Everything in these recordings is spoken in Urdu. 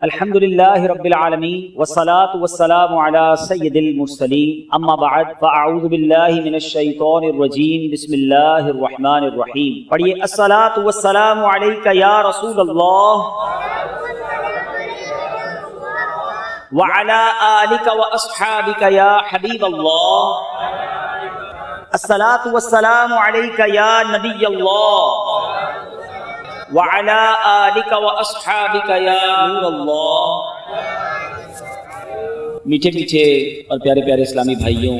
الحمدللہ رب العالمین والصلاة والسلام علی سید المرسلین اما بعد فاعوذ باللہ من الشیطان الرجیم بسم اللہ الرحمن الرحیم. پڑھیے الصلاة والسلام علیک یا رسول اللہ وعلی آلک واصحابک یا حبیب اللہ. الصلاة والسلام علیک یا نبی اللہ وعلی آلک واصحابک یا نور اللہ. میٹھے میٹھے اور پیارے پیارے اسلامی بھائیوں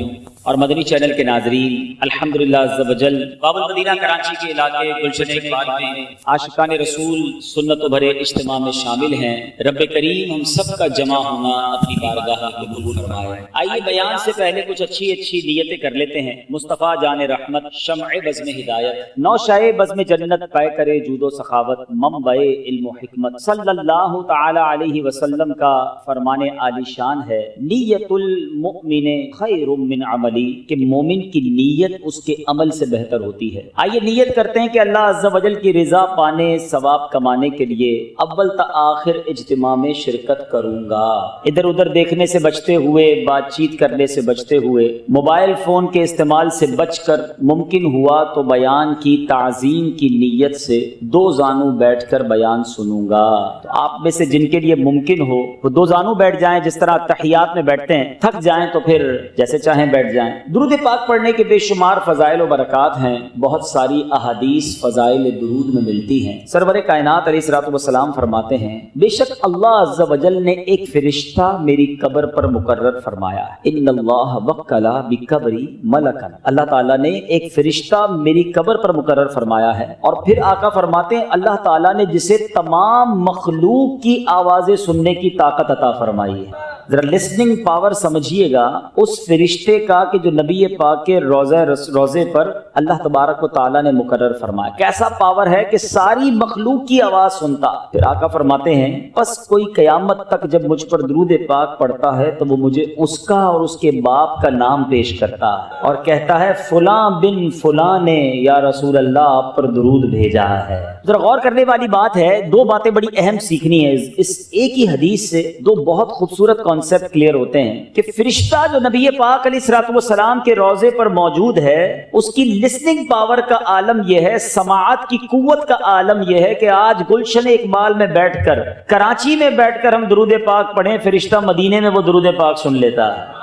اور مدنی چینل کے ناظرین، الحمدللہ عز و جل باب المدینہ کراچی کے علاقے گلشن اقبال میں عاشقان رسول سنت و بھرے اجتماع میں شامل ہیں. رب کریم ہم سب کا جمع ہونا اپنی بارگاہ میں قبول فرمائے. آئیے بیان سے پہلے کچھ اچھی نیتیں کر لیتے ہیں. مصطفیٰ جان رحمت، شمع بزم ہدایت، نوشائے بزم جنت، پائے کرے جود و سخاوت، منبع علم و حکمت، صلی اللہ تعالی علیہ وسلم کا فرمان عالی شان ہے نیت المؤمن خیر من عملی، کہ مومن کی نیت اس کے عمل سے بہتر ہوتی ہے. آئیے نیت کرتے ہیں کہ اللہ عز و جل کی رضا پانے، ثواب کمانے کے لیے اول تا آخر اجتماع میں شرکت کروں گا. ادھر ادھر دیکھنے سے بچتے ہوئے، بات چیت کرنے سے بچتے ہوئے، موبائل فون کے استعمال سے بچ کر ممکن ہوا تو بیان کی تعظیم کی نیت سے دو زانو بیٹھ کر بیان سنوں گا. تو آپ میں سے جن کے لیے ممکن ہو وہ دو زانو بیٹھ جائیں، جس طرح تحیات میں بیٹھتے ہیں. تھک جائیں تو پھر جیسے چاہیں بیٹھ جائیں. درود پاک پڑھنے کے بے شمار فضائل و برکات ہیں. بہت ساری احادیث فضائل درود میں ملتی ہیں. سرور کائنات علیہ الصلوۃ والسلام فرماتے ہیں بے شک اللہ عز و جل نے ایک فرشتہ میری قبر پر مقرر فرمایا ہے. ان اللہ وکل بقبری ملکا، اللہ تعالیٰ نے ایک فرشتہ میری قبر پر مقرر فرمایا ہے. اور پھر آقا فرماتے ہیں اللہ تعالیٰ نے جسے تمام مخلوق کی آوازیں سننے کی طاقت عطا فرمائی ہے. ذرا لسننگ پاور سمجھیے گا اس فرشتے کا کہ جو نبی پاک کے روزے پر اللہ تبارک و تعالیٰ نے مقرر فرمایا. کیسا پاور ہے کہ ساری مخلوق کی آواز سنتا. پھر آقا فرماتے ہیں پس کوئی قیامت تک جب مجھ پر درود پاک پڑھتا ہے تو وہ مجھے اس کا اور اس کے باپ کا نام پیش کرتا ہے اور کہتا ہے فلاں بن فلاں نے یا رسول اللہ آپ پر درود بھیجا ہے. ذرا غور کرنے والی بات ہے. دو باتیں بڑی اہم سیکھنی ہے اس ایک ہی حدیث سے. دو بہت خوبصورت کانسیپٹ کلیئر ہوتے ہیں کہ فرشتہ جو نبی پاک علیہ الصلوۃ والسلام کے روزے پر موجود ہے، اس کی لسننگ پاور کا عالم یہ ہے، سماعت کی قوت کا عالم یہ ہے کہ آج گلشن اقبال میں بیٹھ کر، کراچی میں بیٹھ کر ہم درود پاک پڑھیں، فرشتہ مدینے میں وہ درود پاک سن لیتا ہے.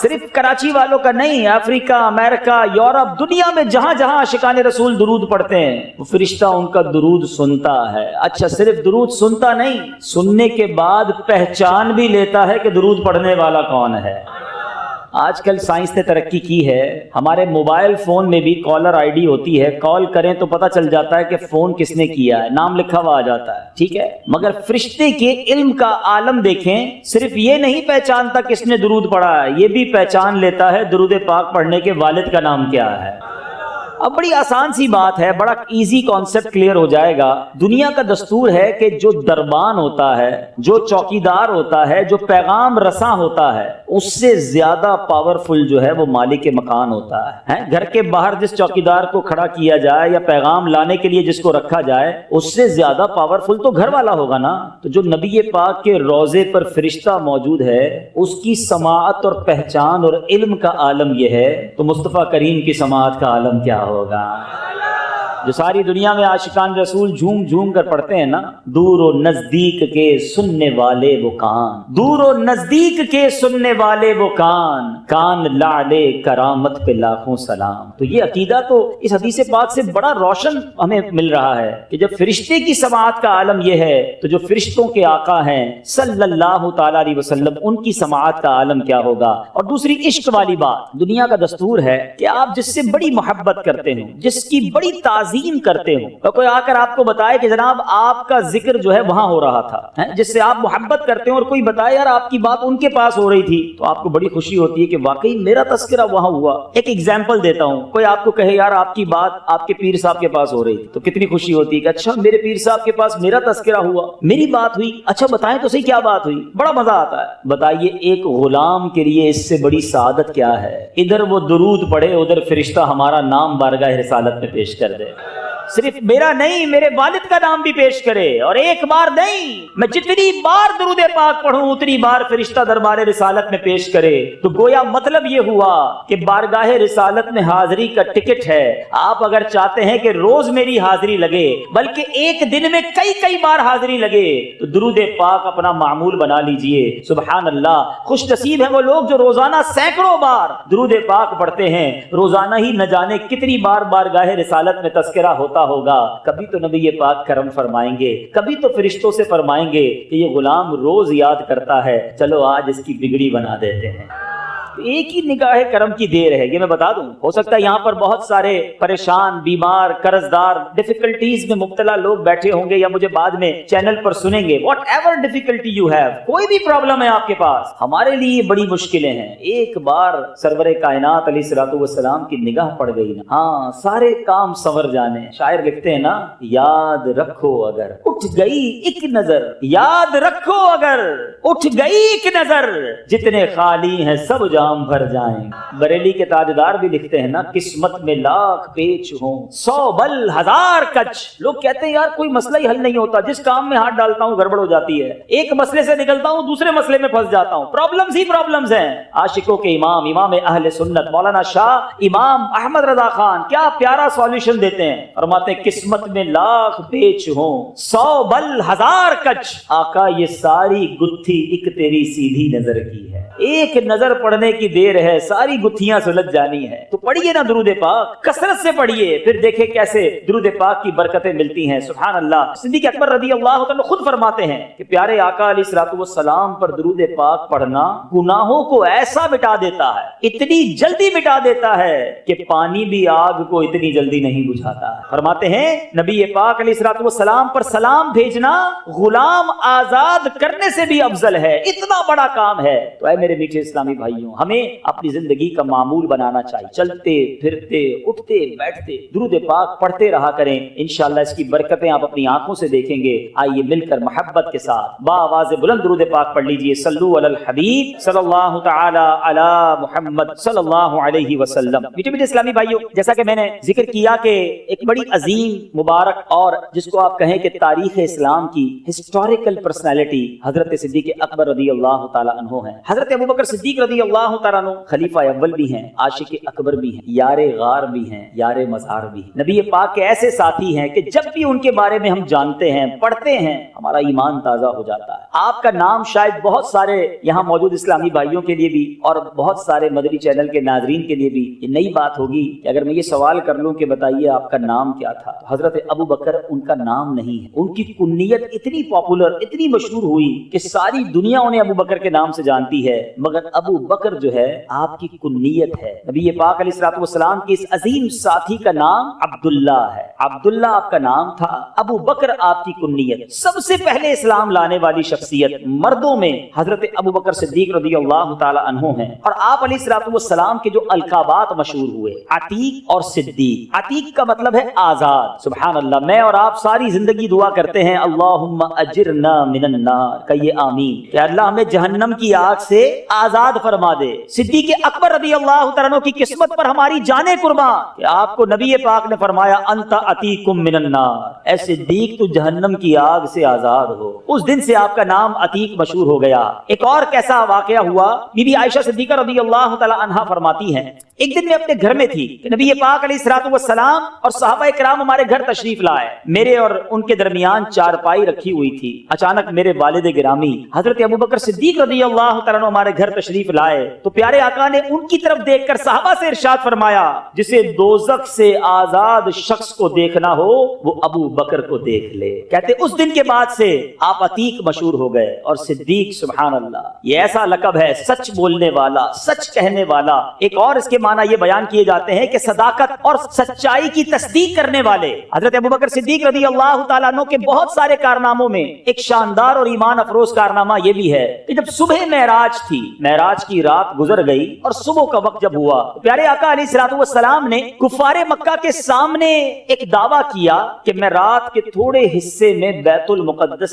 صرف کراچی والوں کا نہیں، افریقہ، امریکہ، یورپ، دنیا میں جہاں جہاں عاشقان رسول درود پڑھتے ہیں وہ فرشتہ ان کا درود سنتا ہے. اچھا صرف درود سنتا نہیں، سننے کے بعد پہچان بھی لیتا ہے کہ درود پڑھنے والا کون ہے. آج کل سائنس نے ترقی کی ہے. ہمارے موبائل فون میں بھی کالر آئی ڈی ہوتی ہے. کال کریں تو پتہ چل جاتا ہے کہ فون کس نے کیا ہے، نام لکھا ہوا آ جاتا ہے. ٹھیک ہے، مگر فرشتے کے علم کا عالم دیکھیں، صرف یہ نہیں پہچانتا کس نے درود پڑھا ہے، یہ بھی پہچان لیتا ہے درود پاک پڑھنے کے والد کا نام کیا ہے. اب بڑی آسان سی بات ہے، بڑا ایزی کانسیپٹ کلیئر ہو جائے گا. دنیا کا دستور ہے کہ جو دربان ہوتا ہے، جو چوکیدار ہوتا ہے، جو پیغام رساں ہوتا ہے، اس سے زیادہ پاورفل جو ہے وہ مالک مکان ہوتا ہے. گھر کے باہر جس چوکیدار کو کھڑا کیا جائے یا پیغام لانے کے لیے جس کو رکھا جائے، اس سے زیادہ پاورفل تو گھر والا ہوگا نا. تو جو نبی پاک کے روزے پر فرشتہ موجود ہے، اس کی سماعت اور پہچان اور علم کا عالم یہ ہے، تو مصطفیٰ کریم کی سماعت کا عالم کیا ہوگا. جو ساری دنیا میں عاشقان رسول جھوم جھوم کر پڑھتے ہیں نا، دور و نزدیک کے سننے والے وہ کان، دور و نزدیک کے سننے والے وہ کان، کان لعلے کرامت پہ لاکھوں سلام. تو یہ عقیدہ تو اس حدیث پاک سے بڑا روشن ہمیں مل رہا ہے کہ جب فرشتے کی سماعت کا عالم یہ ہے تو جو فرشتوں کے آقا ہیں صلی اللہ تعالی علیہ وسلم، ان کی سماعت کا عالم کیا ہوگا. اور دوسری عشق والی بات، دنیا کا دستور ہے کہ آپ جس سے بڑی محبت کرتے ہوں، جس کی بڑی تعظیم کرتے ہوں، تو کوئی آ کر آپ کو بتائے کہ جناب آپ کا ذکر جو ہے وہاں ہو رہا تھا، جس سے آپ محبت کرتے ہیں، اور کوئی بتائے یار آپ کی بات ان کے پاس ہو رہی تھی، تو آپ کو بڑی خوشی ہوتی ہے کہ واقعی میرا تذکرہ وہاں ہوا. ایک ایگزامپل دیتا ہوں، کوئی آپ کو کہے یار آپ کی بات آپ کے پیر صاحب کے پاس ہو رہی تھی، تو کتنی خوشی ہوتی ہے کہ اچھا میرے پیر صاحب کے پاس میرا تذکرہ ہوا، میری بات ہوئی. اچھا بتائیں تو صحیح کیا بات ہوئی. بڑا مزہ آتا ہے. بتائیے ایک غلام کے لیے اس سے بڑی سعادت کیا ہے. ادھر وہ درود پڑھے، ادھر فرشتہ ہمارا نام بارگاہ رسالت میں پیش کر دے. صرف میرا نہیں میرے والد کا نام بھی پیش کرے، اور ایک بار نہیں، میں جتنی بار درود پاک پڑھوں اتنی بار فرشتہ دربار رسالت میں پیش کرے۔ تو گویا مطلب یہ ہوا کہ بارگاہ رسالت میں حاضری کا ٹکٹ ہے۔ آپ اگر چاہتے ہیں کہ روز میری حاضری لگے بلکہ ایک دن میں کئی بار حاضری لگے تو درود پاک اپنا معمول بنا لیجئے۔ سبحان اللہ، خوش نصیب ہیں وہ لوگ جو روزانہ سینکڑوں بار درود پاک پڑھتے ہیں۔ روزانہ ہی نہ جانے کتنی بار بارگاہ رسالت میں تذکرہ ہوتا ہوگا۔ کبھی تو نبی پاک کرم فرمائیں گے، کبھی تو فرشتوں سے فرمائیں گے کہ یہ غلام روز یاد کرتا ہے، چلو آج اس کی بگڑی بنا دیتے ہیں۔ ایک ہی نگاہ کرم کی دیر ہے، یہ میں بتا دوں۔ ہو سکتا ہے یہاں پر بہت سارے پریشان، بیمار، قرض دار، ڈیفیکلٹیز میں مبتلا لوگ بیٹھے ہوں گے یا مجھے بعد میں چینل پر سنیں گے۔ What ever difficulty you have, کوئی بھی پرابلم ہے آپ کے پاس، ہمارے لیے بڑی مشکلیں ہیں، ایک بار سرور کائنات علیہ الصلوۃ والسلام کی نگاہ پڑ گئی نا، ہاں سارے کام سنور جانے۔ شاعر لکھتے ہیں نا، یاد رکھو اگر اٹھ گئی ایک نظر، یاد رکھو اگر اٹھ گئی ایک نظر، جتنے خالی ہیں سب جام بھر جائیں۔ بریلی کے تاجدار بھی لکھتے ہیں نا، قسمت میں لاکھ پیچ ہوں 100 بل 1000 کچ۔ لوگ کہتے ہیں یار کوئی مسئلہ ہی حل نہیں ہوتا، جس کام میں ہاتھ ڈالتا ہوں گڑبڑ ہو جاتی ہے، ایک مسئلے سے نکلتا ہوں دوسرے مسئلے میں پھنس جاتا ہوں، پرابلمز ہی پرابلمز ہیں۔ عاشقوں کے امام، امام اہل سنت مولانا شاہ امام احمد رضا خان کیا پیارا سولوشن دیتے ہیں، فرماتے ہیں قسمت میں لاکھ پیچ ہوں 100 بل 1000 کچ، آقا یہ ساری گتھی ایک تیری سیدھی نظر کی ہے، ایک نظر پڑھنے کی دیر ہے ساری گتھیاں سلجھ جانی ہے۔ تو پڑھیے نا درود پاک، کثرت سے پڑھیے، پھر دیکھیں کیسے درود پاک کی برکتیں ملتی ہیں۔ سبحان اللہ۔ صدیق اکبر رضی اللہ عنہ خود فرماتے ہیں کہ پیارے آقا علیہ الصلوۃ والسلام پر درود پاک پڑھنا گناہوں کو ایسا مٹا دیتا ہے، اتنی جلدی مٹا دیتا ہے کہ پانی بھی آگ کو اتنی جلدی نہیں بجھاتا۔ فرماتے ہیں نبی پاک علیہ الصلوۃ والسلام پر سلام بھیجنا غلام آزاد کرنے سے بھی افضل ہے، اتنا بڑا کام ہے۔ تو اے میرے میٹھے اسلامی بھائیوں، ہمیں اپنی زندگی کا معمول بنانا چاہیے، چلتے پھرتے اٹھتے بیٹھتے درود پاک پڑھتے رہا کریں، انشاءاللہ اس کی برکتیں آپ اپنی آنکھوں سے دیکھیں گے۔ آئیے مل کر محبت کے ساتھ بآواز بلند درود پاک پڑھ لیجئے، صلو علی الحبیب صلی اللہ تعالی علی محمد صلی اللہ علیہ وسلم۔ میٹھے میٹھے اسلامی بھائیوں، جیسا کہ میں نے ذکر کیا کہ ایک بڑی عظیم مبارک اور جس کو آپ کہیں کہ تاریخ اسلام کی ہسٹوریکل پرسنالٹی حضرت صدیق اکبر رضی اللہ تعالی عنہ ہیں۔ حضرت ابوبکر صدیق رضی اللہ تعالیٰ عنہ خلیفہ اول بھی ہیں، عاشق اکبر بھی ہیں، یار غار بھی ہیں، یار مزار بھی ہیں، نبی پاک کے ایسے ساتھی ہیں کہ جب بھی ان کے بارے میں ہم جانتے ہیں، پڑھتے ہیں، ہمارا ایمان تازہ ہو جاتا ہے۔ آپ کا نام شاید بہت سارے یہاں موجود اسلامی بھائیوں کے لیے بھی اور بہت سارے مدنی چینل کے ناظرین کے لیے بھی یہ نئی بات ہوگی کہ اگر میں یہ سوال کر لوں کہ بتائیے آپ کا نام کیا تھا، تو حضرت ابوبکر ان کا نام نہیں ہے، ان کی کنیت اتنی پاپولر، اتنی مشہور ہوئی کہ ساری دنیا انہیں ابوبکر کے نام سے جانتی ہے، مگر ابو بکر جو ہے آپ کی کنیت ہے۔ نبی پاک علیہ الصلوۃ والسلام کی اس عظیم ساتھی کا نام عبداللہ ہے، عبداللہ آپ کا نام تھا، ابو بکر آپ کی کنیت۔ سب سے پہلے اسلام لانے والی شخصیت مردوں میں حضرت ابو بکر صدیق رضی اللہ تعالی عنہ ہیں، اور آپ علیہ الصلوۃ والسلام کے جو القابات مشہور ہوئے عتیق اور صدیق۔ عتیق کا مطلب ہے آزاد۔ سبحان اللہ، میں اور آپ ساری زندگی دعا کرتے ہیں اللہم اجرنا من النار، کہیے آمین، کہ اللہ ہمیں جہنم کی آگ سے آزاد فرما دے۔ صدیق اکبر رضی اللہ تعالیٰ عنہ کی قسمت پر ہماری جانیں قربان کہ آپ کو نبی پاک نے فرمایا انت عتیقم من النار، اے صدیق تو جہنم کی آگ سے آزاد ہو۔ اس دن سے آپ کا نام عتیق مشہور ہو گیا۔ ایک اور کیسا واقعہ ہوا، بی بی عائشہ صدیقہ رضی اللہ تعالیٰ عنہا فرماتی ہیں ایک دن میں اپنے گھر میں تھی کہ نبی پاک علیہ الصلوۃ والسلام اور صحابہ کرام ہمارے گھر تشریف لائے، میرے اور ان کے درمیان چارپائی رکھی ہوئی تھی۔ اچانک میرے والد گرامی حضرت ابوبکر صدیق رضی اللہ تعالیٰ عنہ ہمارے گھر تشریف لائے تو پیارے آقا نے ان کی طرف دیکھ کر صحابہ سے ارشاد فرمایا جسے دوزخ سے آزاد شخص کو دیکھنا ہو وہ ابو بکر کو دیکھ لے۔ کہتے اس دن کے بعد سے آپ عتیق مشہور ہو گئے اور صدیق، سبحان اللہ، یہ ایسا لقب ہے سچ بولنے والا، سچ کہنے والا۔ ایک اور اس کے معنی یہ بیان کیے جاتے ہیں کہ صداقت اور سچائی کی تصدیق کرنے والے۔ حضرت ابوبکر صدیق رضی اللہ تعالیٰ عنہ کے بہت سارے کارناموں میں ایک شاندار اور ایمان افروز کارنامہ یہ بھی ہے کہ جب صبح معراج تھی، معراج کی رات گزر گئی اور صبح کا وقت جب ہوا تو پیارے آقا علیہ الصلوۃ والسلام نے کفار مکہ کے سامنے ایک دعویٰ کیا کہ میں رات کے تھوڑے حصے میں بیت المقدس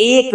1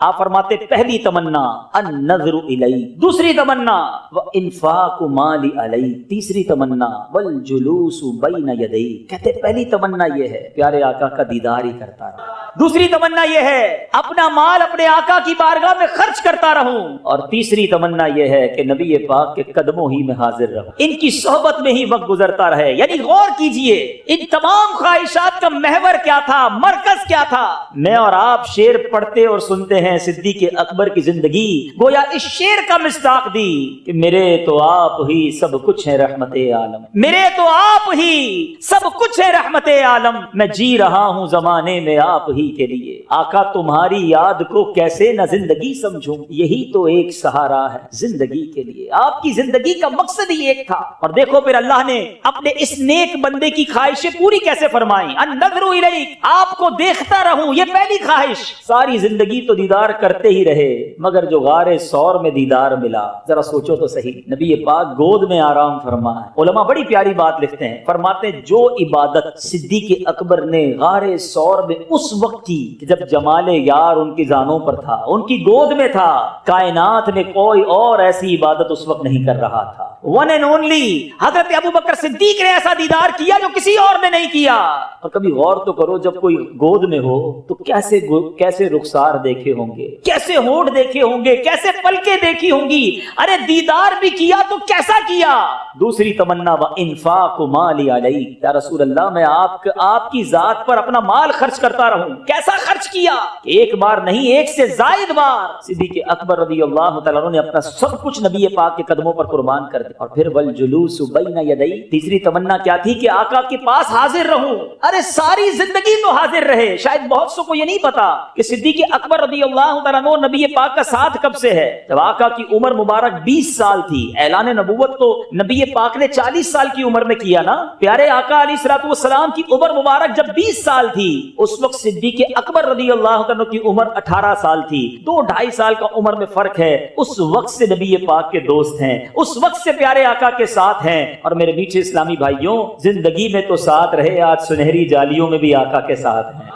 آپ فرماتے پہلی تمنا النظر الی، دوسری تمنا وانفاق مال علی، تیسری تمنا والجلوس بین یدی، کہتے پہلی تمنا یہ ہے پیارے آقا کا دیدار ہی کرتا رہوں، دوسری تمنا یہ ہے اپنا مال اپنے آقا کی بارگاہ میں خرچ کرتا رہوں، اور تیسری تمنا یہ ہے کہ نبی پاک کے قدموں ہی میں حاضر رہوں، ان کی صحبت میں ہی وقت گزرتا رہے۔ یعنی غور کیجئے ان تمام خواہشات کا محور کیا تھا، مرکز کیا تھا؟ میں اور آپ شعر پڑھتے اور سنتے ہیں، صدیق اکبر کی زندگی گویا اس شعر کا مصداق دی کہ میرے تو آپ ہی سب کچھ ہے رحمت عالم، میرے تو آپ ہی سب کچھ ہے رحمت عالم، میں جی رہا ہوں زمانے میں آپ ہی کے لیے، آقا تمہاری یاد کو کیسے نہ زندگی سمجھوں، یہی تو ایک سہارا ہے زندگی کے لیے، آپ کی زندگی کا مقصد ہی ایک تھا۔ اور دیکھو پھر اللہ نے اپنے اس نیک بندے کی خواہشیں پوری کیسے فرمائیں، النظر الیک، آپ کو دیکھتا رہوں، یہ پہلی خواہش۔ ساری زندگی تو دیدار کرتے ہی رہے مگر جو غار ثور میں دیدار ملا، ذرا سوچو تو صحیح، نبی پاک گود میں آرام فرما ہے۔ علماء بڑی پیاری بات لکھتے ہیں، فرماتے ہیں جو عبادت صدیق اکبر نے غار ثور میں اس وقت کی کہ جب جمال یار ان کی زانوں پر تھا، ان کی گود میں تھا، کائنات میں کوئی اور ایسی عبادت اس وقت نہیں کر رہا تھا۔ ون اینڈ اونلی حضرت ابوبکر صدیق نے ایسا دیدار کیا جو کسی اور نے نہیں کیا۔ اور کبھی غور تو کرو جب کوئی گود میں ہو تو کیسے رخسار دیکھے ہوں گے، کیسے ہونٹ دیکھے ہوں گے، کیسے پلکیں دیکھی ہوں گی، ارے دیدار بھی کیا تو کیسا کیا۔ دوسری تمنا وانفاق مال علی، یا رسول اللہ میں آپ کی ذات پر اپنا مال خرچ کرتا رہوں، کیسا خرچ کیا؟ ایک بار نہیں، ایک سے زائد بار صدیق اکبر رضی اللہ تعالیٰ عنہ نے اپنا سب کچھ نبی پاک کے قدموں پر قربان کر دیا۔ اور پھر والجلوس بین یدی، تیسری تمنا کیا تھی کہ آقا کے پاس حاضر رہوں، ارے ساری زندگی تو حاضر رہے۔ شاید بہت سو کو یہ نہیں پتا کہ صدیق اکبر رضی اللہ تعالیٰ عنہ نبی پاک کا ساتھ کب سے ہے؟ جب آقا کی عمر مبارک 20 سال تھی، اعلان نبوت تو نبی پاک نے 40 سال کی عمر میں کیا نا، پیارے آقا علیہ الصلوۃ والسلام کی عمر مبارک جب 20 سال تھی، اس وقت صدیق اکبر رضی اللہ عنہ کی عمر 18 سال تھی، 2-2.5 سال کا عمر میں فرق ہے۔ اس وقت سے نبی پاک کے دوست ہیں، اس وقت سے پیارے آقا کے ساتھ ہیں، اور میرے میٹھے اسلامی بھائیوں زندگی میں تو ساتھ رہے، آج سنہری جالیوں میں بھی آقا کے ساتھ ہیں۔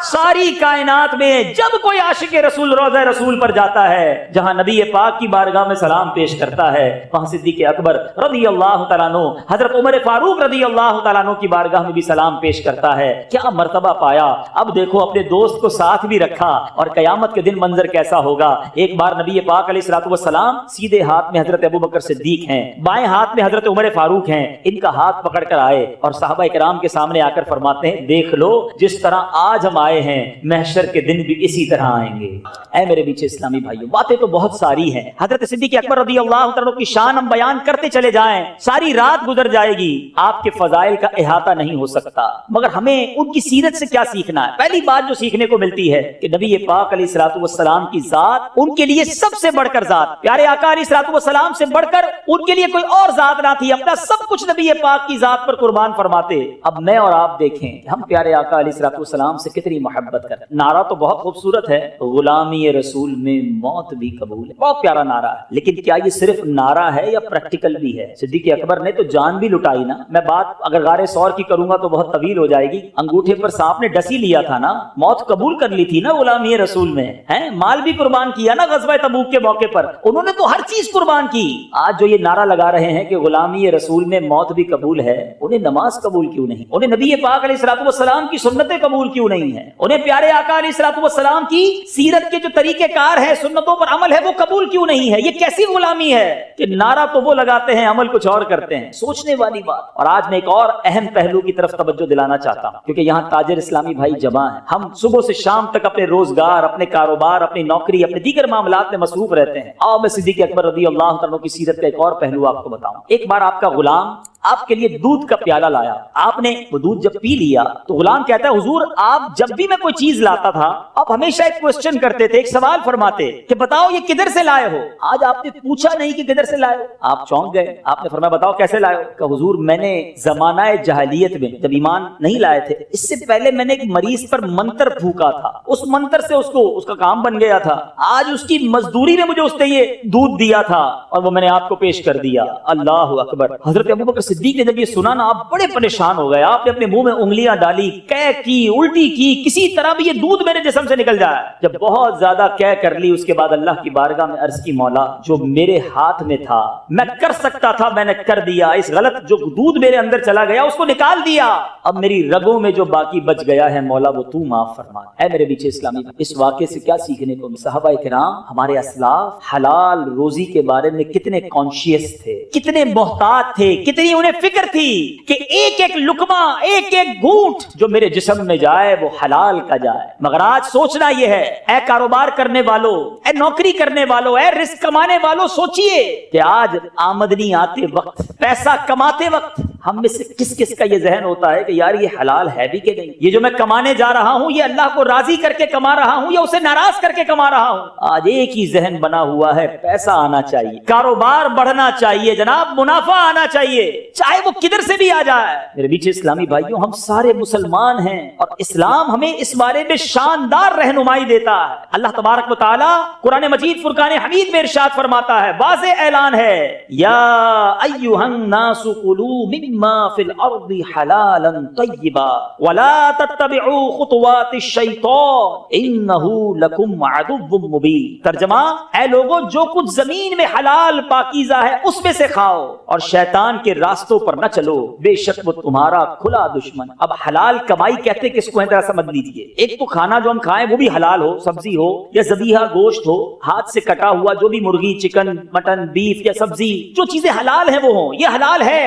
ساری کائنات میں جب کوئی عاشق رسول روضہ رسول پر جاتا ہے، جہاں نبی پاک کی بارگاہ میں سلام پیش کرتا ہے، وہاں صدیق اکبر رضی اللہ تعالیٰ عنہ حضرت عمر فاروق رضی اللہ تعالیٰ عنہ کی بارگاہ میں بھی سلام پیش کرتا ہے۔ کیا مرتبہ پایا! اب دیکھو اپنے دوست کو ساتھ بھی رکھا، اور قیامت کے دن منظر کیسا ہوگا۔ ایک بار نبی پاک علیہ الصلوۃ والسلام سیدھے ہاتھ میں حضرت ابوبکر صدیق ہیں، بائیں ہاتھ میں حضرت عمر فاروق ہیں، ان کا ہاتھ پکڑ کر آئے اور صحابہ کرام کے سامنے آ کر فرماتے ہیں دیکھ لو جس طرح آج ہم آئے ہیں محشر کے دن بھی اسی طرح آئیں گے۔ اے میرے بیچے اسلامی بھائیوں، باتیں تو بہت ساری ہیں، حضرت صدیق اکبر رضی اللہ عنہ کی شان ہم بیان کرتے چلے جائیں، ساری رات گزر جائے گی، آپ کے فضائل کا احاطہ نہیں ہو سکتا، مگر ہمیں ان کی سیرت سے کیا سیکھنا ہے؟ پہلی بات جو سیکھنے کو ملتی ہے کہ نبی پاک علیہ الصلوۃ والسلام کی ذات ان کے لیے سب سے بڑھ کر ذات، پیارے آقا علیہ الصلوۃ والسلام سے بڑھ کر ان کے لیے کوئی اور ذات نہ تھی، اپنا سب کچھ نبی پاک کی ذات پر قربان فرماتے۔ اب میں اور آپ دیکھیں ہم پیارے آقا علیہ الصلوۃ والسلام سے کتنی محبت کرتے۔ نعرہ تو بہت خوبصورت ہے، غلامی رسول میں موت بھی قبول ہے، بہت پیارا نعرہ ہے، لیکن کیا یہ صرف نعرہ ہے یا پریکٹیکل بھی ہے؟ صدیق اکبر نے تو جان بھی لٹائی نا۔ میں بات اگر غار ثور کی کروں گا تو بہت طویل ہو جائے گی، انگوٹھے پر سانپ نے ڈسی لیا تھا نا، موت قبول کر لی تھی نا غلامی رسول میں، ہیں مال بھی قربان کیا نا غزوہ تبوک کے موقع پر، انہوں نے تو ہر چیز قربان کی۔ آج جو یہ نعرہ لگا رہے ہیں کہ غلامی رسول میں موت بھی قبول ہے، انہیں نماز قبول کیوں نہیں؟ انہیں نبی پاک علیہ الصلوۃ والسلام کی سنتیں قبول کیوں نہیں ہیں؟ انہیں پیارے آقا علیہ الصلوۃ والسلام کی سیرت کے جو طریقہ کار ہے، سنتوں پر عمل ہے، وہ قبول کیوں نہیں ہے؟ یہ کیسی غلامی ہے کہ نعرہ تو وہ لگاتے ہیں عمل کچھ اور کرتے ہیں؟ سوچنے والی بات۔ اور آج میں ایک اور اہم پہلو کی طرف توجہ دلانا چاہتا ہوں، کیونکہ یہاں تاجر اسلامی بھائی جمع ہیں، ہم صبح سے شام تک اپنے روزگار، اپنے کاروبار، اپنی نوکری، اپنے دیگر معاملات میں مصروف رہتے ہیں۔ آؤ میں صدیق اکبر رضی اللہ عنہ کی سیرت کا ایک اور پہلو آپ کو بتاؤں۔ ایک بار آپ کا غلام آپ کے لیے دودھ کا پیالہ لایا، آپ نے وہ دودھ جب پی لیا تو غلام کہتا ہے حضور آپ جب بھی میں کوئی چیز لاتا تھا آپ ہمیشہ ایک کوسچن کرتے تھے، ایک سوال فرماتے کہ بتاؤ یہ کدھر سے لائے ہو؟ آج آپ نے پوچھا نہیں کہ کدھر سے لائے ہو، آپ چونک گئے، آپ نے فرمایا بتاؤ کیسے لائے ہو؟ کہ حضور میں نے زمانہ جاہلیت میں جب ایمان نہیں لائے تھے اس سے پہلے میں نے ایک مریض پر منتر پھونکا تھا، اس منتر سے اس کا کام بن گیا تھا، آج اس کی مزدوری میں مجھے اس نے یہ دودھ دیا تھا اور وہ میں نے آپ کو پیش کر دیا۔ اللہ اکبر۔ حضرت ابوبکر صدیق نے جب یہ سنا نا آپ بڑے پریشان ہو گئے، آپ نے اپنے منہ میں انگلیاں ڈالی، قے کی، الٹی کی، کسی طرح بھی یہ دودھ میرے جسم سے نکل جائے۔ جب بہت زیادہ قے کر لی، اس کے بعد اللہ کی بارگاہ میں عرض کی مولا جو میرے ہاتھ میں تھا میں کر سکتا تھا میں نے کر دیا، اس غلط جو دودھ میرے اندر چلا گیا اس کو نکال دیا، اب میری رگوں میں جو باقی بچ گیا ہے مولا وہ تو معاف فرما۔ اے میرے بیچے اسلامی، اس واقعے سے کیا سیکھنے کو؟ صحابہ کرام ہمارے اسلاف حلال روزی کے بارے میں کتنے کانشیس تھے، کتنے محتاط تھے، کتنی انہیں فکر تھی کہ ایک ایک لقمہ، ایک ایک گھونٹ جو میرے جسم میں جائے وہ حلال کا جائے۔ مگر آج سوچنا یہ ہے، اے کاروبار کرنے والوں، اے نوکری کرنے والوں، اے رزق کمانے والوں، سوچئے کہ آج آمدنی آتے وقت، پیسہ کماتے وقت ہم میں سے کس کس کا یہ ذہن ہوتا ہے کہ یار یہ حلال ہے بھی کہ نہیں، یہ جو میں کمانے جا رہا ہوں یہ اللہ کو راضی کر کے کما رہا ہوں یا اسے ناراض کر کے کما رہا ہوں؟ آج ایک ہی ذہن بنا ہوا ہے، پیسہ آنا چاہیے، کاروبار بڑھنا چاہیے جناب، منافع آنا چاہیے، چاہے وہ کدھر سے بھی آ جائے۔ میرے بیچ اسلامی بھائیوں، ہم سارے مسلمان ہیں اور اسلام ہمیں اس بارے میں شاندار رہنمائی دیتا ہے۔ اللہ تبارک و تعالی قرآن مجید فرقان حمید میں ارشاد فرماتا ہے، واضح اعلان ہے، یا ایھا الناس کلوا مما فی الارض حلالا طیبا ولا تتبعوا خطوات الشیطان انہ لکم عدو مبین۔ ترجمہ، اے لوگوں جو کچھ زمین میں حلال پاکیزہ ہے اس میں سے کھاؤ اور شیطان کے راستوں پر نہ چلو، بے شک وہ تمہارا کھلا دشمن۔ اب حلال کمائی کہتے کس کو ہے ذرا سمجھ لیجئے۔ ایک تو کھانا جو ہم کھائیں وہ بھی حلال ہو، سبزی ہو یا ذبیحہ گوشت ہو، ہاتھ سے کٹا ہوا جو بھی مرغی، چکن، مٹن، بیف یا سبزی، جو چیزیں حلال ہیں وہ ہوں، یہ حلال ہے،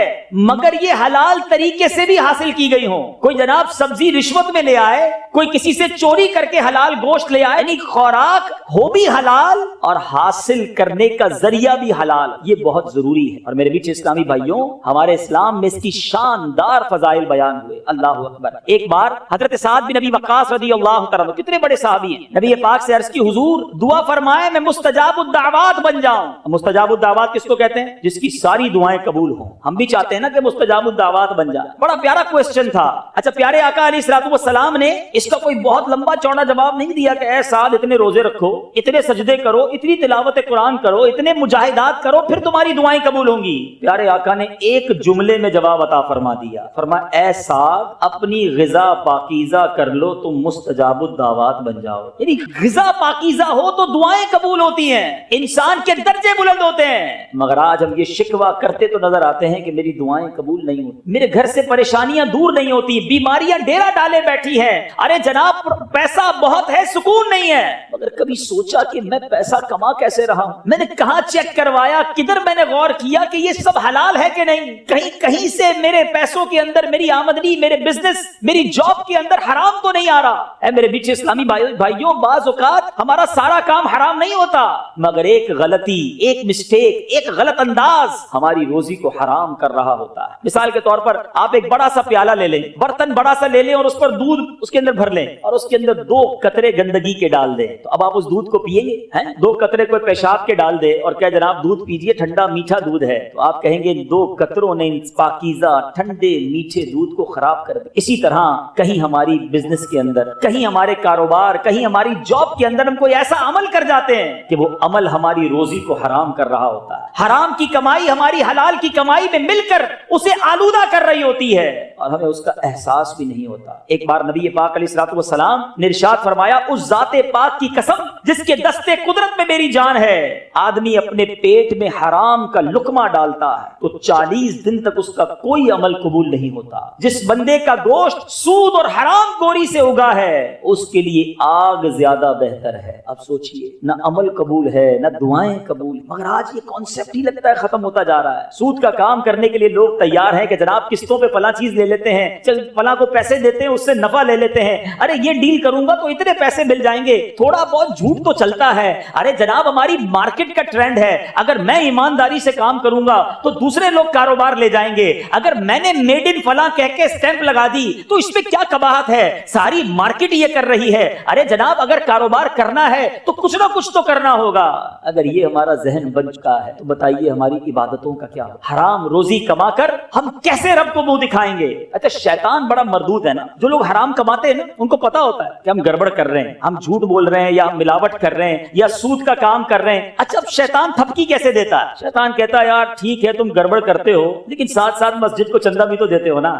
مگر یہ حلال طریقے سے بھی حاصل کی گئی ہوں۔ کوئی جناب سبزی رشوت میں لے آئے، کوئی کسی سے چوری کر کے حلال گوشت لے آئے، یعنی خوراک ہو بھی حلال اور حاصل کرنے کا ذریعہ بھی حلال، یہ بہت ضروری ہے۔ اور میرے بیچ اسلامی بھائیوں، ہمارے اسلام میں اس کی شاندار فضائل بیان ہوئے۔ اللہ اکبر۔ ایک بار حضرت سعد بن ابی وقاص رضی اللہ تعالیٰ عنہ، کتنے بڑے صحابی ہیں، نبی پاک سے عرض کی حضور دعا فرمائے میں مستجاب الدعوات بن جاؤں۔ مستجاب الدعوات کس کو کہتے ہیں؟ جس کی ساری دعائیں قبول ہوں۔ ہم بھی چاہتے ہیں نا کہ مستجاب الدعوات بن جائے۔ بڑا پیارا کوسچن تھا۔ اچھا، پیارے آقا علیہ الصلوۃ والسلام نے اس کا کوئی بہت لمبا چوڑا جواب نہیں دیا کہ اے سعد اتنے روزے رکھو، اتنے سجدے کرو، اتنی تلاوت قرآن کرو، اتنے مجاہدات کرو، پھر تمہاری دعائیں قبول ہوں گی۔ پیارے آقا نے ایک جملے میں جواب عطا فرما دیا، فرمایا اے سعد اپنی غذا پاکیزہ کر لو تم مستجاب الدعوات بن جاؤ۔ یعنی غذا پاکیزہ ہو تو دعائیں قبول ہوتی ہیں، انسان کے درجے بلند ہوتے ہیں۔ مگر آج ہم یہ شکوہ کرتے تو نظر آتے ہیں کہ میری دعائیں قبول نہیں ہوتی، میرے گھر سے پریشانیاں دور نہیں ہوتی، بیماریاں ڈیرا ڈالے بیٹھی ہیں، ارے جناب پیسہ بہت ہے سکون نہیں ہے۔ مگر کبھی سوچا کہ میں پیسہ کما کیسے رہا ہوں؟ میں نے کہاں چیک کروایا، کدھر میں نے غور کیا کہ یہ سب حلال ہے کہ نہیں؟ کہیں سے میرے پیسوں کے اندر، میری آمدنی، میرے بزنس، میری جاب کے اندر حرام تو نہیں آ رہا؟ اے میرے بیچ اسلامی بھائیوں، بعض اوقات ہمارا سارا کام حرام نہیں ہوتا، مگر ایک غلطی، ایک مسٹیک، ایک غلط انداز ہماری روزی کو حرام کر رہا ہوتا ہے۔ مثال کے طور پر آپ ایک بڑا سا پیالہ لے لیں، برتن بڑا سا لے لیں اور اس پر دودھ اس کے اندر بھر لیں اور اس کے اندر 2 قطرے گندگی کے ڈال دیں، تو اب آپ اس دودھ کو پیئیں گے؟ 2 قطرے کوئی پیشاب کے ڈال دے اور کہ جناب دودھ پیجئے، ٹھنڈا میٹھا دودھ ہے، تو آپ کہیں گے 2 قطروں نے پاکیزہ ٹھنڈے میٹھے دودھ کو خراب کر دیا۔ اسی طرح کہیں ہماری بزنس کے اندر، کہیں ہمارے کاروبار، کہیں ہماری جاب کے اندر ہم کوئی ایسا عمل کر جاتے ہیں کہ وہ عمل ہماری روزی کو حرام کر رہا ہوتا ہے، حرام کی کمائی ہماری حلال کی کمائی میں مل کر اسے آلودہ کر رہی ہوتی ہے اور ہمیں اس کا احساس بھی نہیں ہوتا۔ ایک بار نبی پاک علیہ الصلوۃ والسلام نے ارشاد فرمایا، اس ذات پاک کی قسم جس کے دستے قدرت میں میری جان ہے، آدمی اپنے پیٹ میں حرام کا لقمہ ڈالتا ہے تو 40 دن تک اس کا کوئی عمل قبول نہیں ہوتا۔ جس بندے کا گوشت سود اور حرام گوری سے اگا ہے اس کے لیے آگ زیادہ بہتر ہے۔ اب سوچئے، نہ عمل قبول ہے نہ دعائیں قبول، مگر آج یہ کانسیپٹ ہی لگتا ہے ختم ہوتا جا رہا ہے۔ سود کا کام کرنے کے لیے لوگ تیار ہیں کہ جناب قسطوں پہ فلاں چیز لے لیتے ہیں، چل فلاں کو پیسے دیتے ہیں، اس سے نفع لے لیتے ہیں، ارے یہ ڈیل کروں گا تو اتنے پیسے مل جائیں گے، تھوڑا بہت جھوٹ تو چلتا ہے۔ ارے جناب ہماری مارکیٹ کا ٹرینڈ ہے، اگر میں ایمانداری سے کام کروں گا تو دوسرے لوگ کاروبار لے جائیں گے، اگر میں نے میڈ ان فلاں کہہ کے اسٹیمپ لگا دی تو اس پہ کیا قباحت ہے، ساری مارکیٹ یہ کر رہی ہے۔ ارے جناب اگر کاروبار کرنا ہے تو کچھ نہ کچھ تو کرنا ہوگا۔ اگر یہ ہمارا ذہن بن چکا ہے تو بتائیے ہماری عبادتوں کا کیا ہو؟ حرام روزی کما کر ہم کیسے رب کو منہ دکھائیں گے؟ اچھا شیطان بڑا مردود ہے نا، جو لوگ حرام کماتے ہیں نا ان کو پتا ہوتا ہے کہ ہم گڑبڑ کر رہے ہیں، ہم جھوٹ بول رہے ہیں یا ہم ملاوٹ کر رہے ہیں یا سود کا کام کر رہے ہیں. اچھا اب شیطان تھپکی کیسے دیتا ہے؟ شیطان کہتا ہے یار ٹھیک ہے تم گڑبڑ کرتے ہو لیکن ساتھ ساتھ مسجد کو چندہ بھی تو دیتے ہو نا,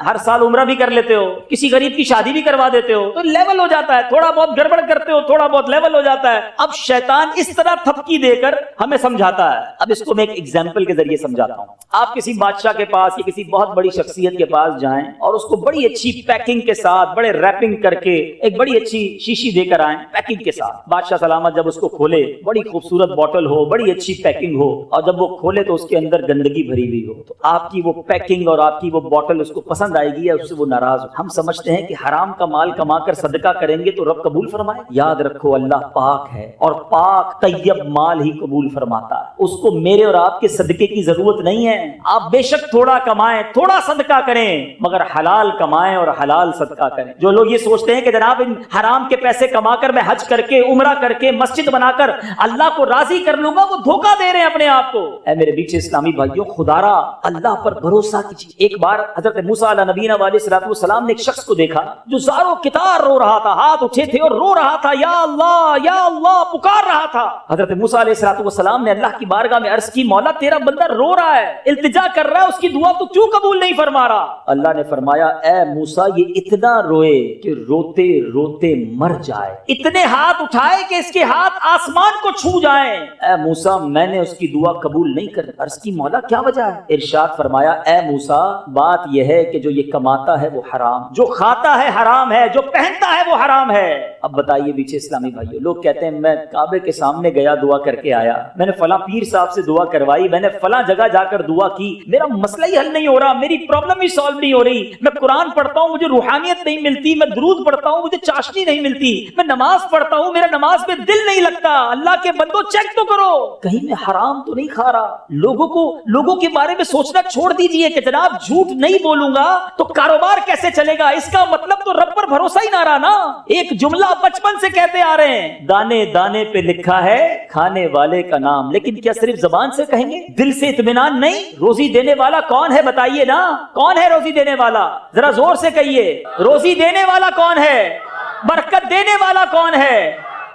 ہر سال عمرہ بھی کر لیتے ہو, کسی غریب کی شادی بھی کروا دیتے ہو, تو لیول ہو جاتا ہے. تھوڑا بہت گڑبڑ کرتے ہو تھوڑا بہت لیول ہو جاتا ہے. اب شیطان اس طرح تھپکی دے کر ہمیں سمجھاتا ہے. اب اس کو میں ایک ایگزامپل کے ذریعے سمجھاتا ہوں. آپ کسی بادشاہ کے پاس یا کسی بہت بڑی شخصیت کے پاس جائیں اور اس کو بڑی اچھی پیکنگ کے ساتھ, بڑے ریپنگ کر کے ایک بڑی اچھی شیشی دے کر آئیں پیکنگ کے ساتھ. بادشاہ سلامت جب اس کو کھولے, بڑی خوبصورت بوتل ہو, بڑی اچھی پیکنگ ہو, اور جب وہ کھولے تو اس کے اندر گندگی بھری ہوئی ہو, تو آپ کی وہ پیکنگ اور آپ کی وہ بوتل اس کو پسند آئے گی یا اس سے وہ ناراض ہو؟ ہم سمجھتے ہیں کہ حرام کا مال کما کر صدقہ کریں گے تو رب قبول فرمائے. یاد رکھو اللہ پاک ہے اور پاک طیب مال ہی قبول فرماتا ہے. اس کو میرے اور آپ کے صدقے کی ضرورت نہیں ہے. آپ بے شک تھوڑا کمائیں, تھوڑا صدقہ کریں, مگر حلال کمائیں اور حلال صدقہ کریں. جو لوگ یہ سوچتے ہیں کہ جناب ان حرام کے پیسے کما کر میں حج کر کے عمرہ کر کے مسجد بنا کر اللہ کو راضی کر لوں گا, وہ دھوکہ دے رہے ہیں اپنے آپ کو. اے میرے بیچ اسلامی بھائیوں, خدا را اللہ پر بھروسہ کیجیے. ایک بار حضرت موسیٰ علیہ نبینا علیہ السلام نے ایک شخص کو دیکھا جو زاروں کتار رو رہا تھا, ہاتھ اٹھے تھے اور رو رہا تھا, یا اللہ پکار رہا تھا. حضرت موسیٰ علیہ السلام نے اللہ کی بارگاہ میں عرض کی, مولا تیرا بندہ رو رہا ہے, التجا کر رہا ہے, اس کی دعا تو کیوں قبول نہیں فرما رہا؟ اللہ نے فرمایا, اے موسیٰ یہ اتنا روئے کہ روتے روتے مر جائے, اتنے ہاتھ اٹھائے کہ اس کے ہاتھ آسمان کو چھو جائیں. اے موسیٰ میں نے اس کی دعا قبول نہیں کر. عرض کی مولا کیا وجہ ہے؟ ارشاد فرمایا, اے موسیٰ بات یہ ہے کہ جو یہ کماتا ہے وہ حرام, جو کھاتا ہے حرام ہے, جو پہنتا ہے وہ حرام ہے. اب بتائیے بیچے اسلامی بھائیوں, لوگ کہتے ہیں میں کعبے کے سامنے گیا دعا کر کے آیا, میں نے فلاں پیر صاحب سے دعا کروائی, میں نے فلاں جگہ جا کر دعا کی, میرا مسئلہ ہی حل نہیں ہو رہا, میری پرابلم ہی سالو نہیں ہو رہی, میں قرآن پڑھتا ہوں مجھے روحانیت نہیں ملتی, میں درود پڑھتا ہوں مجھے چاشنی نہیں ملتی, میں نماز پڑھتا ہوں میرا نماز میں دل نہیں لگتا. اللہ کے بندو چیک تو کرو کہیں میں حرام تو نہیں کھا رہا. لوگوں کے بارے میں سوچنا چھوڑ دیجئے کہ جناب جھوٹ نہیں بولوں گا تو کاروبار کیسے چلے گا, اس کا مطلب تو رب پر بھروسہ ہی نہ رہا نا. ایک جملہ بچپن سے کہتے آ رہے ہیں, دانے دانے پہ لکھا ہے کھانے والے کا نام, لیکن کیا صرف زبان سے کہیں گے, دل سے اطمینان نہیں؟ روزی دینے والا کون ہے بتائیے نا, کون ہے روزی دینے والا؟ ذرا زور سے کہیے, روزی دینے والا کون ہے؟ برکت دینے والا کون ہے؟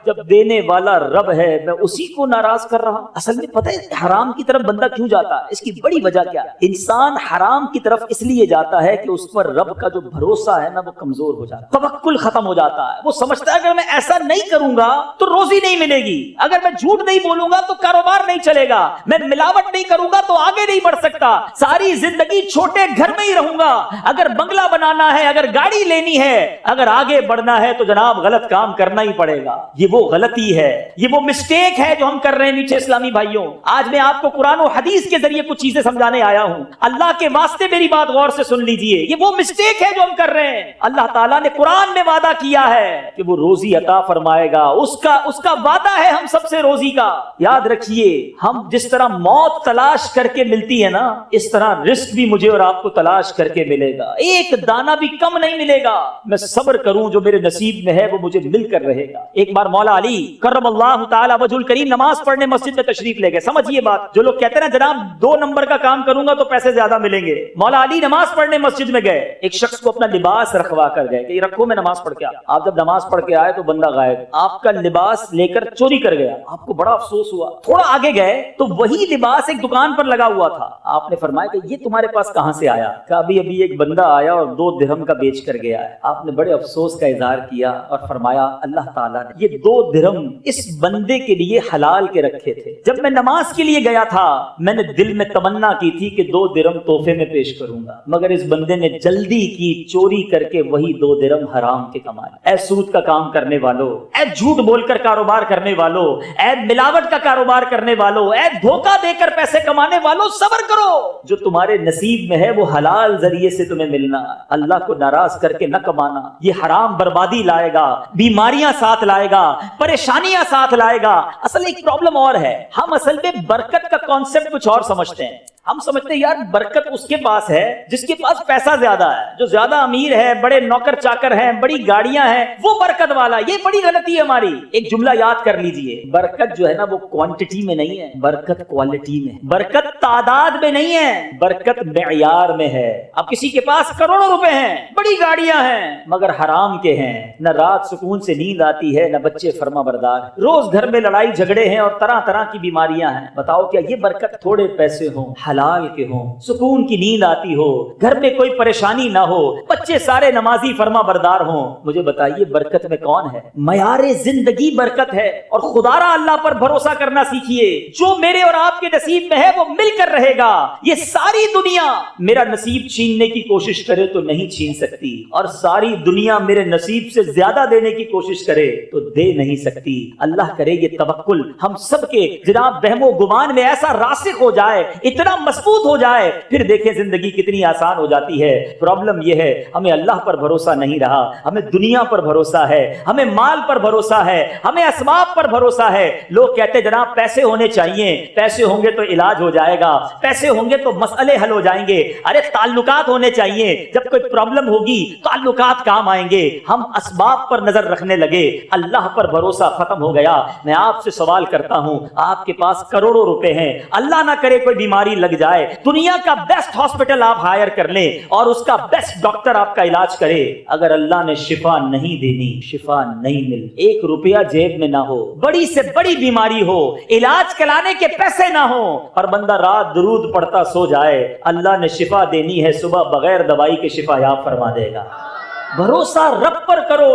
جب دینے والا رب ہے میں اسی کو ناراض کر رہا. اصل میں پتہ ہے حرام کی طرف بندہ کیوں جاتا ہے؟ اس کی بڑی وجہ کیا ہے؟ انسان حرام کی طرف اس لیے جاتا ہے کہ اس پر رب کا جو بھروسہ ہے نا وہ کمزور ہو جاتا ہے, توکل ختم ہو جاتا ہے. وہ سمجھتا ہے اگر میں ایسا نہیں کروں گا تو روزی نہیں ملے گی, اگر میں جھوٹ نہیں بولوں گا تو کاروبار نہیں چلے گا, میں ملاوٹ نہیں کروں گا تو آگے نہیں بڑھ سکتا, ساری زندگی چھوٹے گھر میں ہی رہوں گا. اگر بنگلہ بنانا ہے, اگر گاڑی لینی ہے, اگر آگے بڑھنا ہے تو جناب غلط کام کرنا ہی پڑے گا. یہ وہ غلطی ہے, یہ وہ مسٹیک ہے جو ہم کر رہے ہیں نیچے اسلامی بھائیوں. آج میں آپ کو قرآن و حدیث کے ذریعے کچھ چیزیں سمجھانے آیا ہوں. اللہ کے واسطے میری بات غور سے سن لیجئے, یہ وہ مسٹیک ہے جو ہم کر رہے ہیں. اللہ تعالیٰ نے قرآن میں وعدہ کیا ہے کہ وہ روزی عطا فرمائے گا, اس کا وعدہ ہے ہم سب سے روزی کا. یاد رکھیے, ہم جس طرح موت تلاش کر کے ملتی ہے نا, اس طرح رزق بھی مجھے اور آپ کو تلاش کر کے ملے گا. ایک دانہ بھی کم نہیں ملے گا. میں صبر کروں, جو میرے نصیب میں ہے وہ مجھے مل کر رہے گا. ایک بار مولا علی کرم اللہ تعالی وجہ الکریم نماز پڑھنے مسجد میں تشریف لے گئے. سمجھیے بات, جو لوگ کہتے ہیں جناب 2 نمبر کا کام کروں گا تو پیسے زیادہ ملیں گے, مولا علی نماز پڑھنے مسجد میں گئے, ایک شخص کو اپنا لباس رکھوا کر گئے کہ یہ رکھو میں نماز پڑھ کے آیا. آپ جب نماز پڑھ کے آئے تو بندہ غائب, آپ کا لباس لے کر چوری کر گیا. آپ کو بڑا افسوس ہوا. تھوڑا آگے گئے تو وہی لباس ایک دکان پر لگا ہوا تھا. آپ نے فرمایا کہ یہ تمہارے پاس کہاں سے آیا؟ کہ ابھی ایک بندہ آیا اور 2 درہم کا بیچ کر گیا ہے. آپ نے بڑے افسوس کا اظہار کیا اور فرمایا اللہ تعالیٰ نے یہ 2 درہم اس بندے کے لیے حلال کے رکھے تھے. جب میں نماز کے لیے گیا تھا میں نے دل میں تمنا کی تھی کہ 2 درہم تحفے میں پیش کروں گا, مگر اس بندے نے جلدی کی, چوری کر کے وہی 2 درہم حرام کے کمائے. اے سود کا کام کرنے والو, اے جھوٹ بول کر کاروبار کرنے والو, اے ملاوٹ کا کاروبار کرنے والو, اے دھوکہ دے کر پیسے کمانے والو, صبر کرو. جو تمہارے نصیب میں ہے وہ حلال ذریعے سے تمہیں ملنا, اللہ کو ناراض کر کے نہ کمانا. یہ حرام بربادی لائے گا, بیماریاں ساتھ لائے گا, پریشانیاں ساتھ لائے گا. اصل ایک پرابلم اور ہے, ہم اصل میں برکت کا کانسیپٹ کچھ اور سمجھتے ہیں. ہم سمجھتے ہیں یار برکت اس کے پاس ہے جس کے پاس پیسہ زیادہ ہے، جو زیادہ امیر ہے، بڑے نوکر چاکر ہیں، بڑی گاڑیاں ہیں، وہ برکت والا۔ یہ بڑی غلطی ہے ہماری۔ ایک جملہ یاد کر لیجئے، برکت جو ہے نا وہ کوانٹٹی میں نہیں ہے، برکت کوالٹی میں، برکت تعداد میں نہیں ہے، برکت معیار میں ہے۔ اب کسی کے پاس کروڑوں روپے ہیں، بڑی گاڑیاں ہیں، مگر حرام کے ہیں، نہ رات سکون سے نیند آتی ہے، نہ بچے فرما بردار، روز گھر میں لڑائی جھگڑے ہیں اور طرح طرح کی بیماریاں ہیں۔ بتاؤ کیا یہ برکت؟ تھوڑے پیسے ہوں، حلال کے ہوں، سکون کی نیند آتی ہو، گھر میں کوئی پریشانی نہ ہو، بچے سارے نمازی فرما بردار ہوں، مجھے بتائیے برکت میں کون ہے؟ معیار زندگی برکت ہے۔ اور خدا را اللہ پر بھروسہ کرنا سیکھیے، جو میرے اور آپ کے نصیب میں ہے وہ مل کر رہے گا۔ یہ ساری دنیا میرا نصیب چھیننے کی کوشش کرے تو نہیں چھین سکتی، اور ساری دنیا میرے نصیب سے زیادہ دینے کی کوشش کرے تو دے نہیں سکتی۔ اللہ کرے یہ توکل ہم سب کے جناب وہم و گمان میں ایسا راسخ ہو جائے، اتنا مضبوط ہو جائے، پھر دیکھیں زندگی کتنی آسان ہو جاتی ہے۔ پرابلم یہ ہے ہمیں اللہ پر بھروسہ نہیں رہا، ہمیں دنیا پر بھروسہ ہے، ہمیں مال پر بھروسہ ہے، ہمیں اسباب پر بھروسہ ہے۔ لوگ کہتے جناب پیسے ہونے چاہیے، پیسے ہوں گے تو علاج ہو جائے گا، پیسے ہوں گے تو مسئلے حل ہو جائیں گے۔ ارے تعلقات ہونے چاہیے، جب کوئی پرابلم ہوگی تعلقات کام آئیں گے۔ ہم اسباب پر نظر رکھنے لگے، اللہ پر بھروسہ ختم ہو گیا۔ میں آپ سے سوال کرتا ہوں، آپ کے پاس کروڑوں روپے ہیں، اللہ نہ کرے کوئی بیماری لگ جائے، دنیا کا بیسٹ ہاسپٹل آپ ہائر کر لیں اور اس کا بیسٹ ڈاکٹر آپ کا علاج کرے، اگر اللہ نے شفا نہیں دینی، شفا نہیں مل، ایک روپیہ جیب میں نہ ہو، بڑی سے بڑی بیماری ہو، علاج کرانے کے پیسے نہ ہو، اور بندہ رات درود پڑھتا سو جائے، اللہ نے شفا دینی ہے، صبح بغیر دوائی کے شفا یاب فرما دے گا۔ بھروسہ رب پر کرو،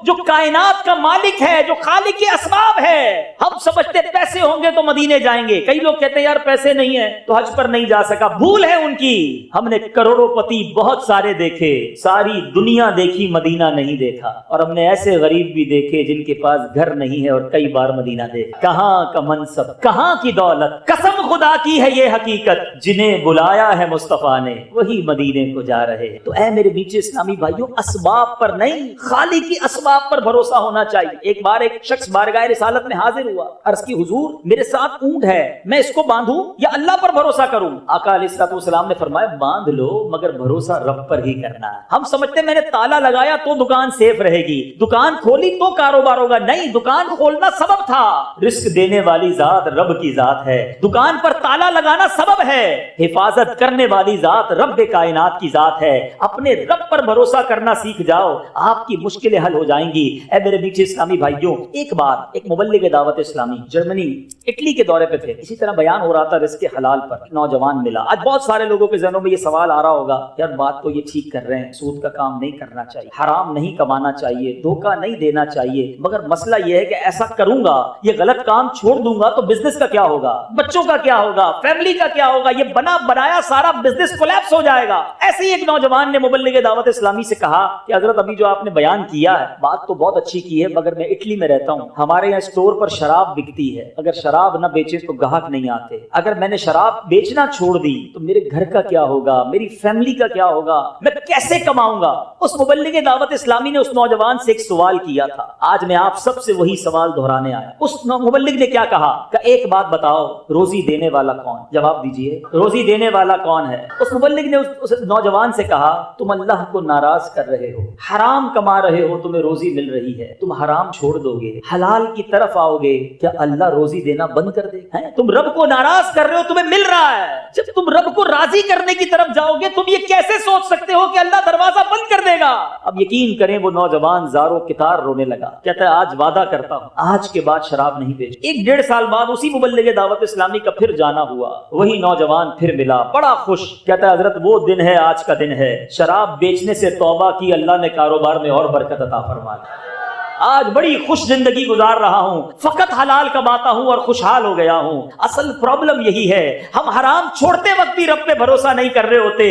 جو کائنات کا مالک ہے، جو خالق کے اسباب ہے۔ ہم سمجھتے پیسے ہوں گے تو مدینے جائیں گے، کئی لوگ کہتے ہیں یار پیسے نہیں ہیں تو حج پر نہیں جا سکا، بھول ہے ان کی۔ ہم نے کروڑوں پتی بہت سارے دیکھے، ساری دنیا دیکھی، مدینہ نہیں دیکھا، اور ہم نے ایسے غریب بھی دیکھے جن کے پاس گھر نہیں ہے اور کئی بار مدینہ دیکھا۔ کہاں کا منصب، کہاں کی دولت، قسم خدا کی ہے یہ حقیقت، جنہیں بلایا ہے مصطفیٰ نے وہی مدینے کو جا رہے۔ تو اے میرے بیچ اسلامی بھائیوں، اسباب پر نہیں، خالق کی اسباب پر بھروسہ ہونا چاہیے۔ ایک بار ایک شخص بارگاہ رسالت میں حاضر ہوا، عرض کی حضور میرے ساتھ اونٹ ہے، میں اس کو باندھوں یا اللہ پر بھروسہ کروں؟ آقا علیہ الصلوۃ والسلام نے فرمایا باندھ لو، مگر بھروسہ رب پر ہی کرنا ہے۔ ہم سمجھتے میں نے تالا لگایا تو دکان سیف رہے گی، دکان کھولی تو کاروبار ہوگا، نہیں، دکان کھولنا سبب تھا، رزق دینے والی ذات رب کی ذات ہے، دکان پر تالا لگانا سبب ہے، حفاظت کرنے والی ذات رب کائنات کی ذات ہے۔ اپنے رب پر بھروسہ کرنا سیکھ جاؤ، آپ کی مشکلیں حل ہو جائیں گی۔ اے میرے میٹھے اسلامی بھائیوں، ایک بار ایک مبلغ دعوت اسلامی جرمنی اٹلی کے دورے پہ تھے، اسی طرح بیان ہو رہا تھا رزق حلال پر، نوجوان ملا۔ آج بہت سارے لوگوں کے ذہنوں میں یہ سوال آ رہا ہوگا، یار بات تو یہ ٹھیک کر رہے ہیں، سود کا کام نہیں کرنا چاہیے، حرام نہیں کمانا چاہیے، دھوکہ نہیں دینا چاہیے، مگر مسئلہ یہ ہے کہ ایسا کروں گا، یہ غلط کام چھوڑ دوں گا تو بزنس کا کیا ہوگا، بچوں کا کیا ہوگا، فیملی کا کیا ہوگا، یہ بنا بنایا سارا بزنس کولیپس ہو جائے گا۔ ایسے ہی ایک نوجوان نے مبلغ دعوت اسلامی سے کہا کہ حضرت ابھی جو آپ نے بیان کیا ہے بات تو بہت اچھی کی ہے، مگر میں اٹلی میں رہتا ہوں، ہمارے یہاں اسٹور پر شراب بکتی ہے، اگر شراب نہ بیچے تو گاہک نہیں آتے، اگر میں نے شراب بیچنا چھوڑ دی تو میرے گھر کا کیا ہوگا، میری فیملی کا کیا ہوگا، میں کیسے کماؤں گا؟ اس مبلغ دعوت اسلامی نے اس نوجوان سے ایک سوال کیا تھا، آج میں آپ سب سے وہی سوال دہرانے آیا۔ اس مبلغ نے کیا کہا کہ ایک بات بتاؤ، روزی دینے والا کون؟ جواب دیجئے، روزی دینے والا کون ہے؟ اس مبلغ نے اس نوجوان سے کہا تم اللہ کو ناراض کر رہے ہو، حرام کما رہے ہو، تمہیں روزی مل رہی ہے، تم حرام چھوڑ دو گے، حلال کی طرف آؤ گے، کیا اللہ روزی دینا بند کر دے؟ تم رب کو ناراض کر رہے ہو، تمہیں مل رہا ہے، جب تم رب کو راضی کرنے کی طرف جاؤ گے تم یہ کیسے سوچ سکتے ہو کہ اللہ دروازہ بند کر دے گا؟ اب یقین کریں وہ نوجوان زاروں کتار رونے لگا، کہتا ہے آج وعدہ کرتا ہوں آج کے بعد شراب نہیں بیچ۔ ایک ڈیڑھ سال بعد اسی مبلغ دعوت اسلامی کا پھر جانا ہوا، وہی نوجوان پھر ملا، بڑا خوش، کہتا ہے حضرت وہ دن ہے، آج کا دن ہے، شراب بیچنے سے توبہ کی، اللہ نے کاروبار میں اور برکت عطا فرما دی، آج بڑی خوش زندگی گزار رہا ہوں، فقط حلال کماتا ہوں اور خوشحال ہو گیا ہوں۔ اصل پرابلم یہی ہے، ہم حرام چھوڑتے وقت بھی رب پہ بھروسہ نہیں کر رہے ہوتے۔